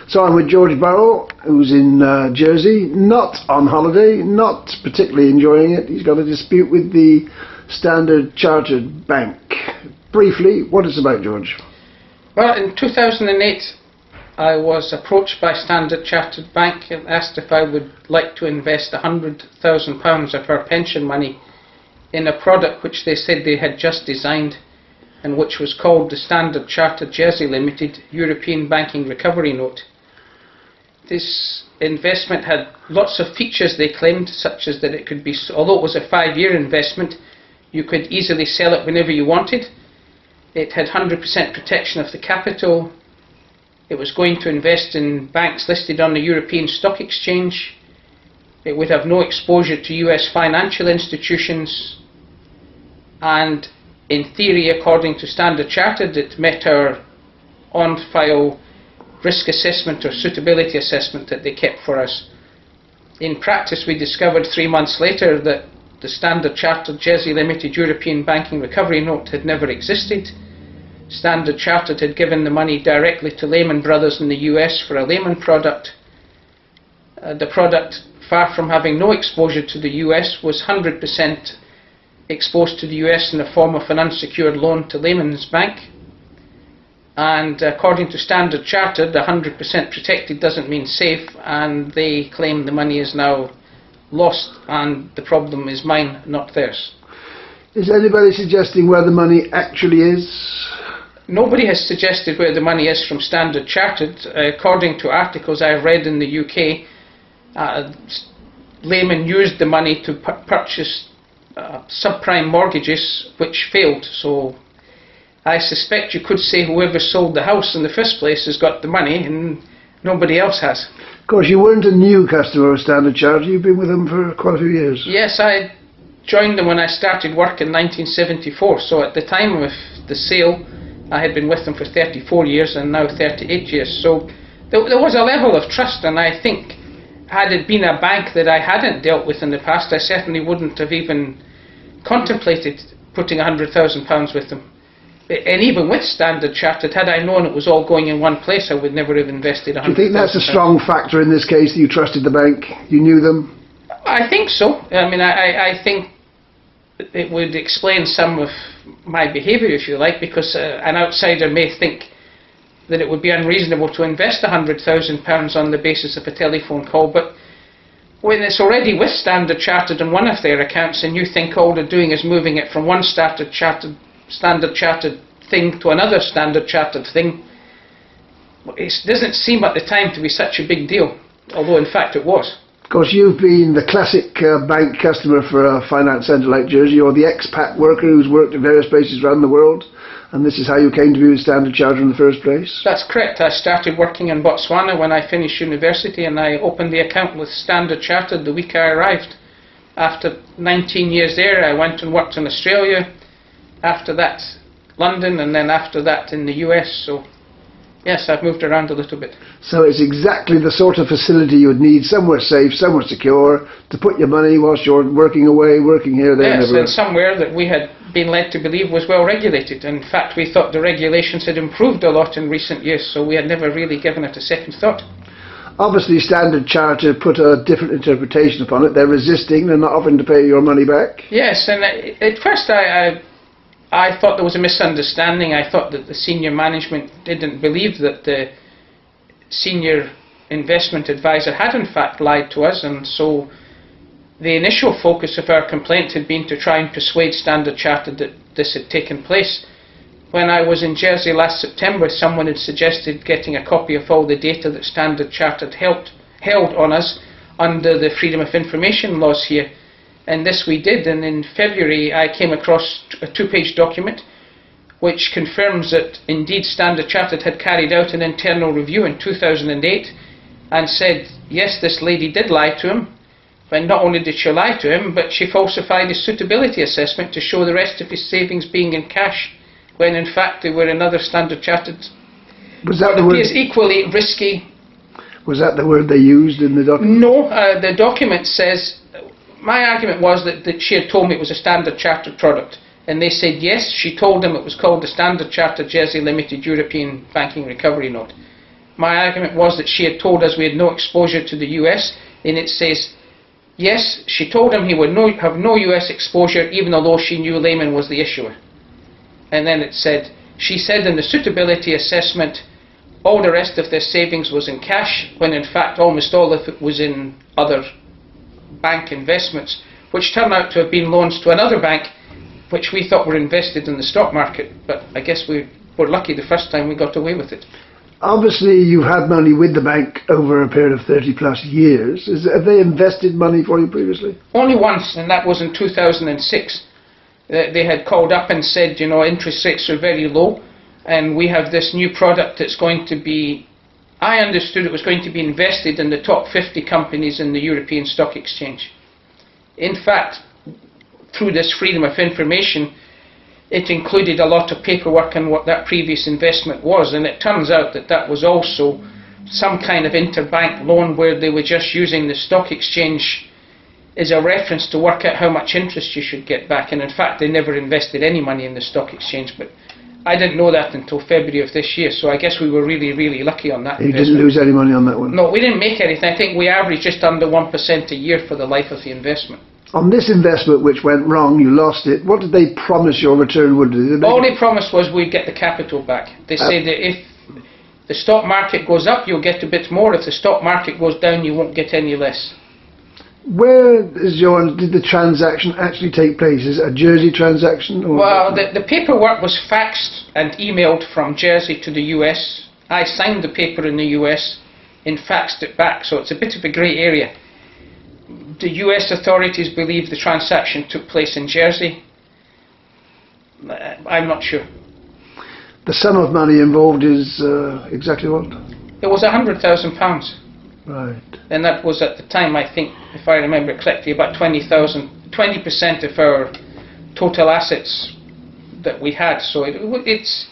So I'm with George Burrow, who's in Jersey, not on holiday, not particularly enjoying it. He's got a dispute with the Standard Chartered Bank. Briefly, what is it about, George? Well, in 2008, I was approached by Standard Chartered Bank and asked if I would like to invest £100,000 of our pension money in a product which they said they had just designed and which was called the Standard Chartered Jersey Limited European Banking Recovery Note. This investment had lots of features, they claimed, such as that it could be, although it was a 5-year investment, you could easily sell it whenever you wanted. It had 100% protection of the capital. It was going to invest in banks listed on the European Stock Exchange. It would have no exposure to US financial institutions. And in theory, according to Standard Chartered, it met our on-file risk assessment or suitability assessment that they kept for us. In practice, we discovered 3 months later that the Standard Chartered Jersey Limited European Banking Recovery Note had never existed. Standard Chartered had given the money directly to Lehman Brothers in the US for a Lehman product. The product, far from having no exposure to the US, was 100% exposed to the US in the form of an unsecured loan to Lehman's Bank. And according to Standard Chartered, 100% protected doesn't mean safe, and they claim the money is now lost and the problem is mine, not theirs. Is anybody suggesting where the money actually is? Nobody has suggested where the money is from Standard Chartered. According to articles I've read in the UK, Lehman used the money to purchase subprime mortgages which failed. So I suspect you could say whoever sold the house in the first place has got the money and nobody else has. Of course, you weren't a new customer of Standard Chartered. You've been with them for quite a few years. Yes, I joined them when I started work in 1974. So at the time of the sale, I had been with them for 34 years and now 38 years. So there was a level of trust, and I think had it been a bank that I hadn't dealt with in the past, I certainly wouldn't have even contemplated putting £100,000 with them. And even with Standard Chartered, had I known it was all going in one place, I would never have invested £100,000. Do you think that's a strong factor in this case, that you trusted the bank, you knew them? I think so. I mean, I think it would explain some of my behaviour, if you like, because an outsider may think that it would be unreasonable to invest £100,000 on the basis of a telephone call, but when it's already with Standard Chartered on one of their accounts and you think all they're doing is moving it from one Standard Chartered thing to another Standard Chartered thing, it doesn't seem at the time to be such a big deal, although in fact it was. Of course, you've been the classic bank customer for a finance centre like Jersey. You're the expat worker who's worked in various places around the world, and this is how you came to be with Standard Chartered in the first place? That's correct. I started working in Botswana when I finished university, and I opened the account with Standard Chartered the week I arrived. After 19 years there, I went and worked in Australia. After that, London, and then after that in the US. So yes, I've moved around a little bit. So it's exactly the sort of facility you would need, somewhere safe, somewhere secure, to put your money whilst you're working away, working here, there, and everywhere. Yes, and somewhere that we had been led to believe was well regulated. In fact, we thought the regulations had improved a lot in recent years, so we had never really given it a second thought. Obviously, Standard Chartered put a different interpretation upon it. They're resisting, they're not offering to pay your money back. Yes, and at first I thought there was a misunderstanding. I thought that the senior management didn't believe that the senior investment advisor had in fact lied to us, and so the initial focus of our complaint had been to try and persuade Standard Chartered that this had taken place. When I was in Jersey last September, someone had suggested getting a copy of all the data that Standard Chartered held on us under the Freedom of Information laws here. And this we did, and in February I came across a 2-page document which confirms that indeed Standard Chartered had carried out an internal review in 2008 and said, yes, this lady did lie to him, but not only did she lie to him, but she falsified his suitability assessment to show the rest of his savings being in cash, when in fact they were in other Standard Chartered. Was that the word? It is equally risky. Was that the word they used in the document? No, the document says, my argument was that she had told me it was a Standard Chartered product, and they said yes, she told them it was called the Standard Chartered Jersey Limited European Banking Recovery Note. my argument was that she had told us we had no exposure to the US, and it says, yes, she told him he would have no US exposure even although she knew Lehman was the issuer. And then it said, she said in the suitability assessment, all the rest of their savings was in cash, when in fact almost all of it was in other bank investments, which turned out to have been loans to another bank, which we thought were invested in the stock market. But I guess we were lucky the first time we got away with it. Obviously, you've had money with the bank over a period of 30 plus years. Have they invested money for you previously? Only once, and that was in 2006. They had called up and said, you know, interest rates are very low, and we have this new product that's going to be, I understood it was going to be invested in the top 50 companies in the European Stock Exchange. In fact, through this freedom of information, it included a lot of paperwork on what that previous investment was, and it turns out that that was also some kind of interbank loan where they were just using the stock exchange as a reference to work out how much interest you should get back, and in fact they never invested any money in the stock exchange. But I didn't know that until February of this year, so I guess we were really, really lucky on that. You didn't lose any money on that one? No, we didn't make anything. I think we averaged just under 1% a year for the life of the investment. On this investment which went wrong, you lost it, what did they promise your return would be? All they promised was we'd get the capital back. They said that if the stock market goes up, you'll get a bit more. If the stock market goes down, you won't get any less. Where did the transaction actually take place? Is it a Jersey transaction? Or well, the paperwork was faxed and emailed from Jersey to the US. I signed the paper in the US and faxed it back, so it's a bit of a grey area. The US authorities believe the transaction took place in Jersey. I'm not sure. The sum of money involved is exactly what? It was £100,000. Right. And that was at the time, I think, if I remember correctly, about 20% of our total assets that we had. So it's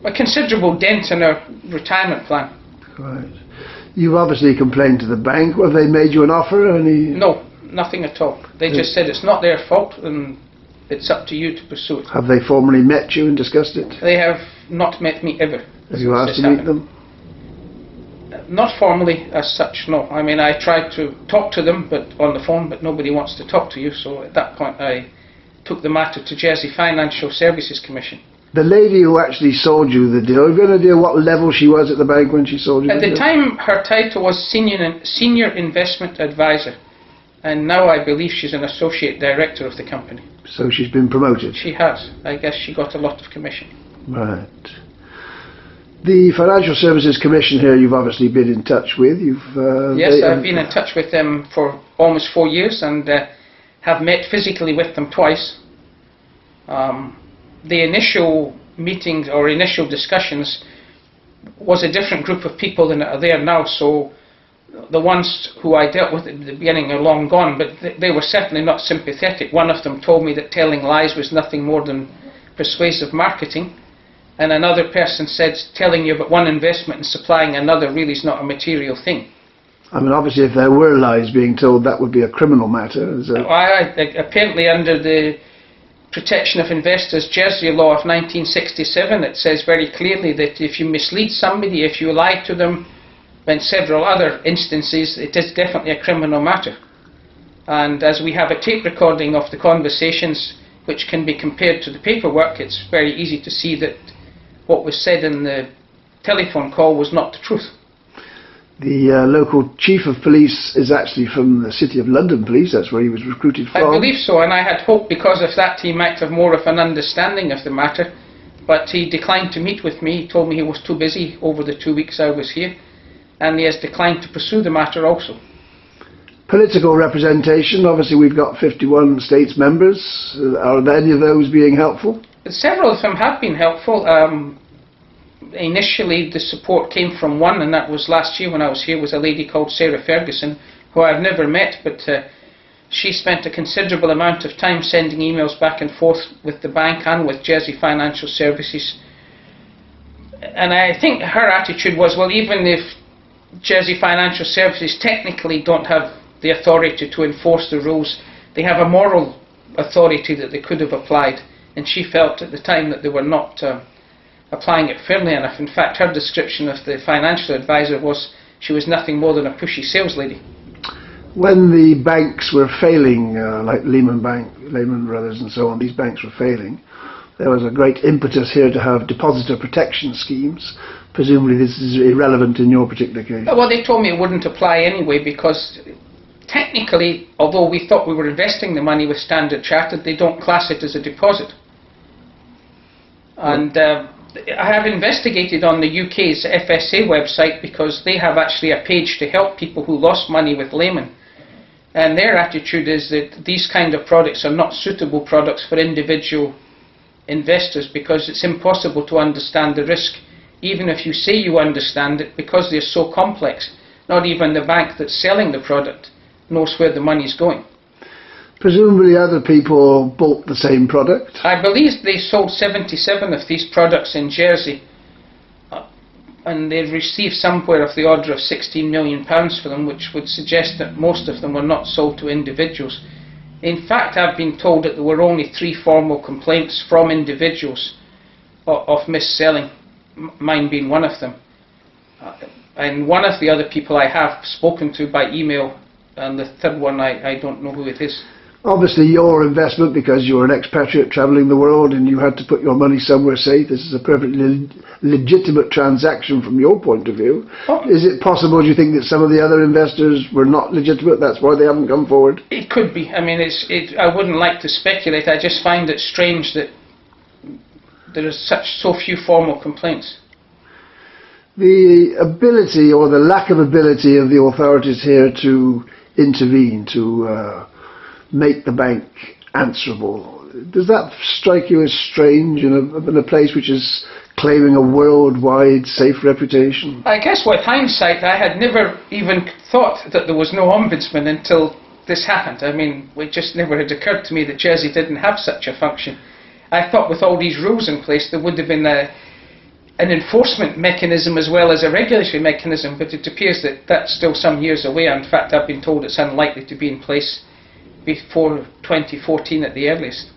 a considerable dent in our retirement plan. Right. You've obviously complained to the bank. Have they made you an offer? No, nothing at all. They just said it's not their fault and it's up to you to pursue it. Have they formally met you and discussed it? They have not met me ever. Have you asked to meet them? Not formally as such, no. I mean, I tried to talk to them but on the phone, but nobody wants to talk to you, so at that point I took the matter to Jersey Financial Services Commission. The lady who actually sold you the deal, have you an idea what level she was at the bank when she sold you the deal? At the time, her title was Senior Investment Advisor, and now I believe she's an Associate Director of the company. So she's been promoted? She has. I guess she got a lot of commission. Right. The Financial Services Commission here you've obviously been in touch with. Yes, I've been in touch with them for almost 4 years and have met physically with them twice. The initial meetings or initial discussions was a different group of people than are there now, so the ones who I dealt with at the beginning are long gone, but they were certainly not sympathetic. One of them told me that telling lies was nothing more than persuasive marketing, and another person said telling you about one investment and supplying another really is not a material thing. I mean, obviously if there were lies being told, that would be a criminal matter. Apparently under the Protection of Investors Jersey law of 1967, it says very clearly that if you mislead somebody, if you lie to them, in several other instances, it is definitely a criminal matter. And as we have a tape recording of the conversations which can be compared to the paperwork, it's very easy to see that what was said in the telephone call was not the truth. The local chief of police is actually from the City of London Police. That's where he was recruited from. I believe so, and I had hoped because of that he might have more of an understanding of the matter, but he declined to meet with me. He told me he was too busy over the 2 weeks I was here, and he has declined to pursue the matter also. Political representation, obviously we've got 51 states members. Are any of those being helpful? Several of them have been helpful. Initially the support came from one, and that was last year when I was here, was a lady called Sarah Ferguson, who I've never met, but she spent a considerable amount of time sending emails back and forth with the bank and with Jersey Financial Services. And I think her attitude was, well, even if Jersey Financial Services technically don't have the authority to enforce the rules, they have a moral authority that they could have applied, and she felt at the time that they were not applying it fairly enough. In fact, her description of the financial advisor was she was nothing more than a pushy sales lady. When the banks were failing, like Lehman Brothers and so on, these banks were failing, there was a great impetus here to have depositor protection schemes. Presumably this is irrelevant in your particular case. Well, they told me it wouldn't apply anyway, because technically, although we thought we were investing the money with Standard Chartered, they don't class it as a deposit. And I have investigated on the UK's FSA website, because they have actually a page to help people who lost money with Lehman. And their attitude is that these kind of products are not suitable products for individual investors, because it's impossible to understand the risk. Even if you say you understand it, because they're so complex, not even the bank that's selling the product knows where the money's going. Presumably other people bought the same product? I believe they sold 77 of these products in Jersey, and they've received somewhere of the order of £16 million for them, which would suggest that most of them were not sold to individuals. In fact, I've been told that there were only 3 formal complaints from individuals of mis-selling, mine being one of them. And one of the other people I have spoken to by email, and the third one I don't know who it is. Obviously your investment, because you're an expatriate travelling the world and you had to put your money somewhere safe, this is a perfectly legitimate transaction from your point of view. Oh. Is it possible, do you think, that some of the other investors were not legitimate, that's why they haven't come forward? It could be. I mean, I wouldn't like to speculate. I just find it strange that there is so few formal complaints. The ability or the lack of ability of the authorities here to intervene, to make the bank answerable, does that strike you as strange in a place which is claiming a worldwide safe reputation? I guess with hindsight, I had never even thought that there was no ombudsman until this happened. I mean, it just never had occurred to me that Jersey didn't have such a function. I thought with all these rules in place there would have been an enforcement mechanism as well as a regulatory mechanism, but it appears that that's still some years away. In fact, I've been told it's unlikely to be in place before 2014 at the earliest.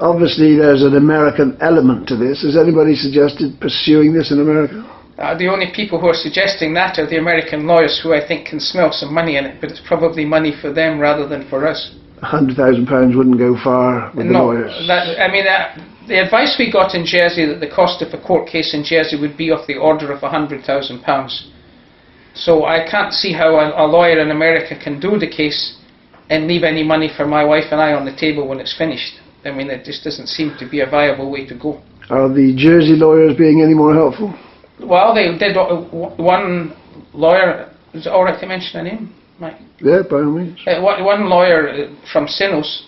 Obviously there's an American element to this. Has anybody suggested pursuing this in America? The only people who are suggesting that are the American lawyers, who I think can smell some money in it, but it's probably money for them rather than for us. £100,000 wouldn't go far with the lawyers. The advice we got in Jersey that the cost of a court case in Jersey would be of the order of £100,000. So I can't see how a lawyer in America can do the case and leave any money for my wife and I on the table when it's finished. I mean, it just doesn't seem to be a viable way to go. Are the Jersey lawyers being any more helpful? Well, they did. One lawyer, is it all right to mention a name, Mike? Yeah, by all means. One lawyer from Sinos,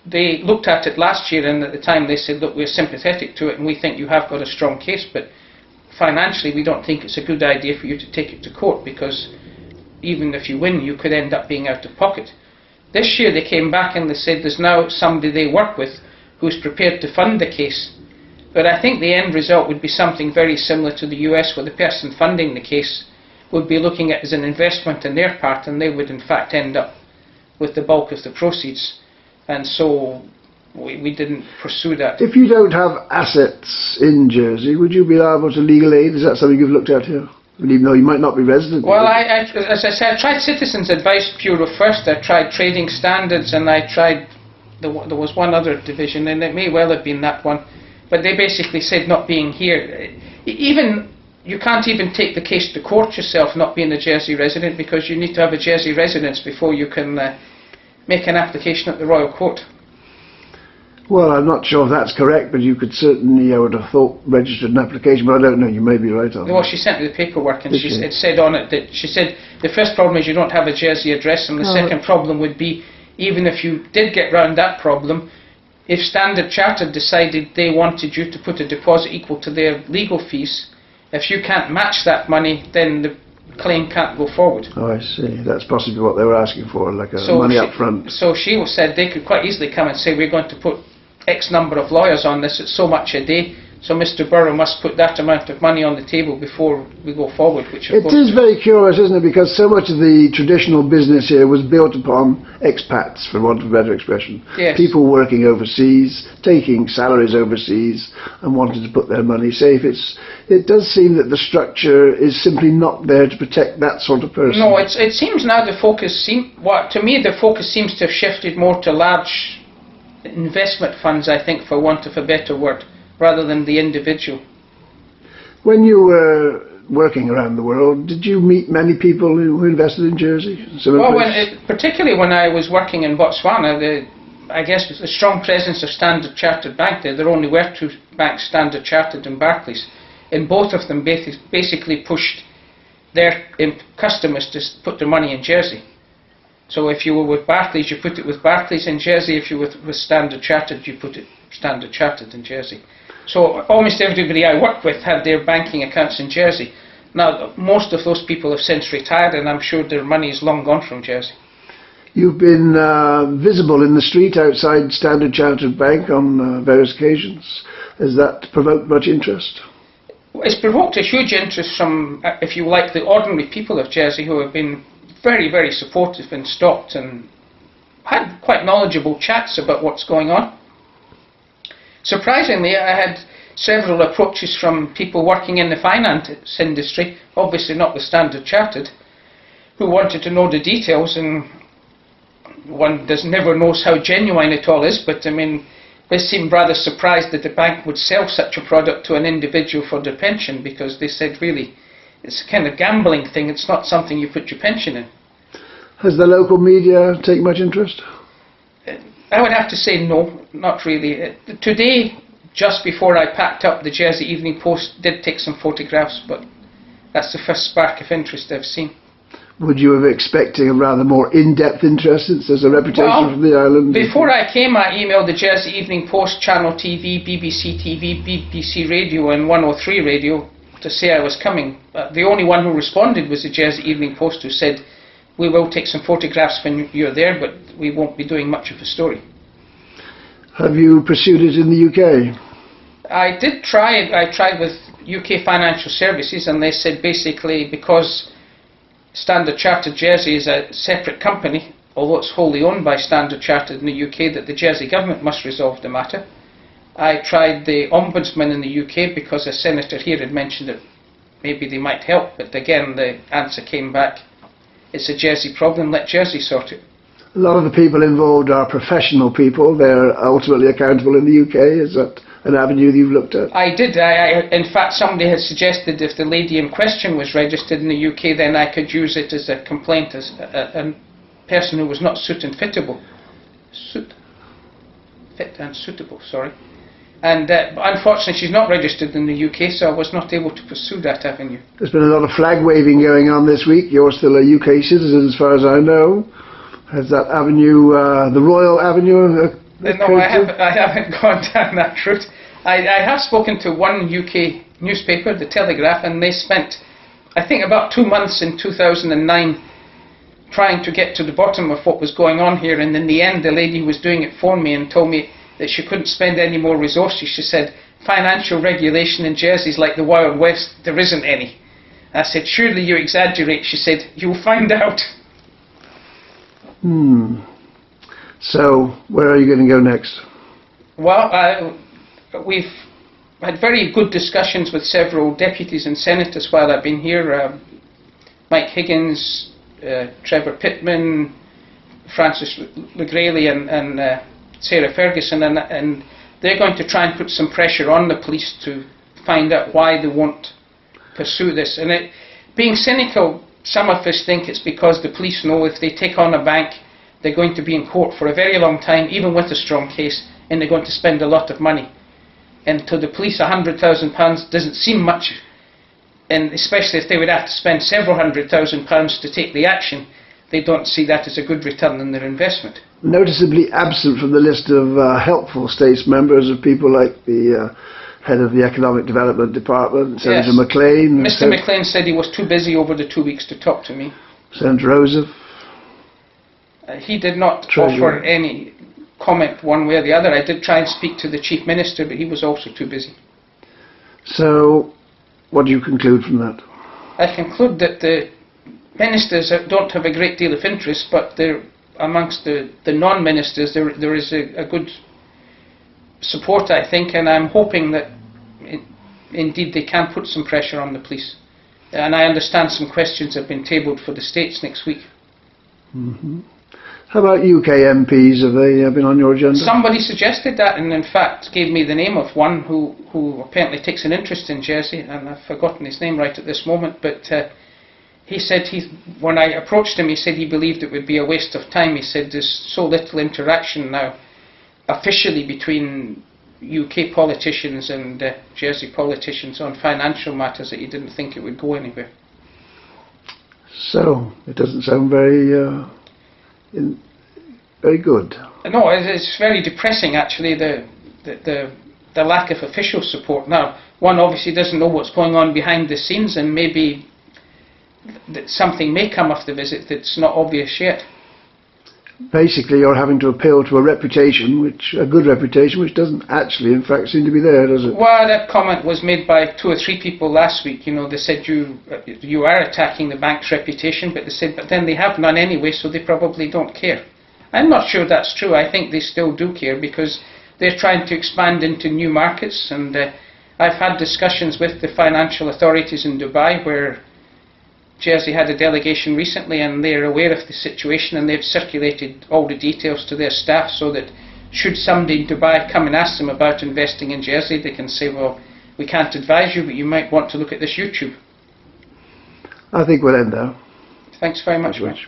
they looked at it last year, and at the time they said, look, we're sympathetic to it and we think you have got a strong case, but financially we don't think it's a good idea for you to take it to court, because even if you win, you could end up being out of pocket. This year they came back and they said there's now somebody they work with who's prepared to fund the case. But I think the end result would be something very similar to the US, where the person funding the case would be looking at it as an investment on their part, and they would in fact end up with the bulk of the proceeds. And so we didn't pursue that. If you don't have assets in Jersey, would you be liable to legal aid? Is that something you've looked at here? Even though you might not be resident? Well, as I said, I tried Citizens Advice Bureau first. I tried Trading Standards, and I tried, there was one other division, and it may well have been that one. But they basically said, not being here, you can't even take the case to court yourself, not being a Jersey resident, because you need to have a Jersey residence before you can make an application at the Royal Court. Well, I'm not sure if that's correct, but you could certainly, I would have thought, registered an application, but I don't know, you may be right on that. Well, she sent me the paperwork, and it said on it that, she said, the first problem is you don't have a Jersey address, and the second problem would be, even if you did get round that problem, if Standard Chartered decided they wanted you to put a deposit equal to their legal fees, if you can't match that money, then the claim can't go forward. Oh, I see. That's possibly what they were asking for, like money up front. So she said they could quite easily come and say, we're going to put X number of lawyers on this, it's so much a day, So Mr. Burrow must put that amount of money on the table before we go forward, which of course... It is very curious, isn't it? Because so much of the traditional business here was built upon expats, for want of a better expression. Yes. People working overseas, taking salaries overseas, and wanting to put their money safe. It does seem that the structure is simply not there to protect that sort of person. No, it seems now the focus... to me, the focus seems to have shifted more to large investment funds, I think, for want of a better word, rather than the individual. When you were working around the world, did you meet many people who invested in Jersey? Well, particularly when I was working in Botswana, I guess the strong presence of Standard Chartered Bank there only were two banks, Standard Chartered and Barclays, and both of them basically pushed their customers to put their money in Jersey. So if you were with Barclays, you put it with Barclays in Jersey. If you were with Standard Chartered, you put it Standard Chartered in Jersey. So almost everybody I worked with had their banking accounts in Jersey. Now, most of those people have since retired, and I'm sure their money is long gone from Jersey. You've been visible in the street outside Standard Chartered Bank on various occasions. Has that provoked much interest? It's provoked a huge interest from, if you like, the ordinary people of Jersey who have been very, very supportive and stopped and had quite knowledgeable chats about what's going on. Surprisingly, I had several approaches from people working in the finance industry, obviously not with Standard Chartered, who wanted to know the details, and one never knows how genuine it all is, but I mean, they seemed rather surprised that the bank would sell such a product to an individual for their pension, because they said, really, it's a kind of gambling thing, it's not something you put your pension in. Has the local media taken much interest? I would have to say no, not really. Today, just before I packed up, the Jersey Evening Post did take some photographs, but that's the first spark of interest I've seen. Would you have expected a rather more in-depth interest, since there's a reputation from the island? Before I came, I emailed the Jersey Evening Post, Channel TV, BBC TV, BBC Radio and 103 Radio to say I was coming. The only one who responded was the Jersey Evening Post, who said, we will take some photographs when you're there, but we won't be doing much of a story. Have you pursued it in the UK? I did try it. I tried with UK Financial Services, and they said basically because Standard Chartered Jersey is a separate company, although it's wholly owned by Standard Chartered in the UK, that the Jersey government must resolve the matter. I tried the Ombudsman in the UK because a senator here had mentioned that maybe they might help, but again the answer came back, it's a Jersey problem, let Jersey sort it. A lot of the people involved are professional people. They're ultimately accountable in the UK. Is that an avenue that you've looked at? I did. In fact, somebody had suggested if the lady in question was registered in the UK, then I could use it as a complaint as a person who was not fit and suitable, sorry. And unfortunately, she's not registered in the UK, so I was not able to pursue that avenue. There's been a lot of flag waving going on this week. You're still a UK citizen, as far as I know. Has that avenue, the Royal Avenue? No, I haven't gone down that route. I have spoken to one UK newspaper, The Telegraph, and they spent, I think, about 2 months in 2009 trying to get to the bottom of what was going on here, and in the end the lady who was doing it for me and told me that she couldn't spend any more resources. She said, financial regulation in Jersey is like the Wild West, there isn't any. I said, surely you exaggerate. She said, you'll find out. So, where are you going to go next? Well, we've had very good discussions with several deputies and senators while I've been here. Mike Higgins, Trevor Pittman, Francis LeGraley and Sarah Ferguson, and they're going to try and put some pressure on the police to find out why they won't pursue this. And being cynical, some of us think it's because the police know if they take on a bank, they're going to be in court for a very long time, even with a strong case, and they're going to spend a lot of money. And to the police, £100,000 doesn't seem much, and especially if they would have to spend several £100,000 to take the action, they don't see that as a good return on their investment. Noticeably absent from the list of helpful states members of people like the head of the Economic Development Department, Senator Yes. McLean. Mr. McLean said he was too busy over the 2 weeks to talk to me. Senator Joseph. He did not Treasurer. offer any comment one way or the other. I did try and speak to the Chief Minister, but he was also too busy. So, what do you conclude from that? I conclude that the ministers don't have a great deal of interest, but amongst the non-ministers there is a good support, I think, and I'm hoping that indeed they can put some pressure on the police. And I understand some questions have been tabled for the States next week. Mm-hmm. How about UK MPs? Have they been on your agenda? Somebody suggested that, and in fact gave me the name of one who apparently takes an interest in Jersey, and I've forgotten his name right at this moment, but he said when I approached him, he said he believed it would be a waste of time. He said there's so little interaction now officially between UK politicians and Jersey politicians on financial matters that he didn't think it would go anywhere. So, it doesn't sound very very good. No, it's very depressing actually, the lack of official support. Now, one obviously doesn't know what's going on behind the scenes, and maybe that something may come of the visit that's not obvious yet. Basically, you're having to appeal to a reputation, a good reputation, which doesn't actually, in fact, seem to be there, does it? Well, that comment was made by 2 or 3 people last week. You know, they said you are attacking the bank's reputation, but they said, but then they have none anyway, so they probably don't care. I'm not sure that's true. I think they still do care, because they're trying to expand into new markets, and I've had discussions with the financial authorities in Dubai, where Jersey had a delegation recently, and they're aware of the situation, and they've circulated all the details to their staff, so that should somebody in Dubai come and ask them about investing in Jersey, they can say, well, we can't advise you, but you might want to look at this YouTube. I think we'll end there. Thanks very much. Thank you.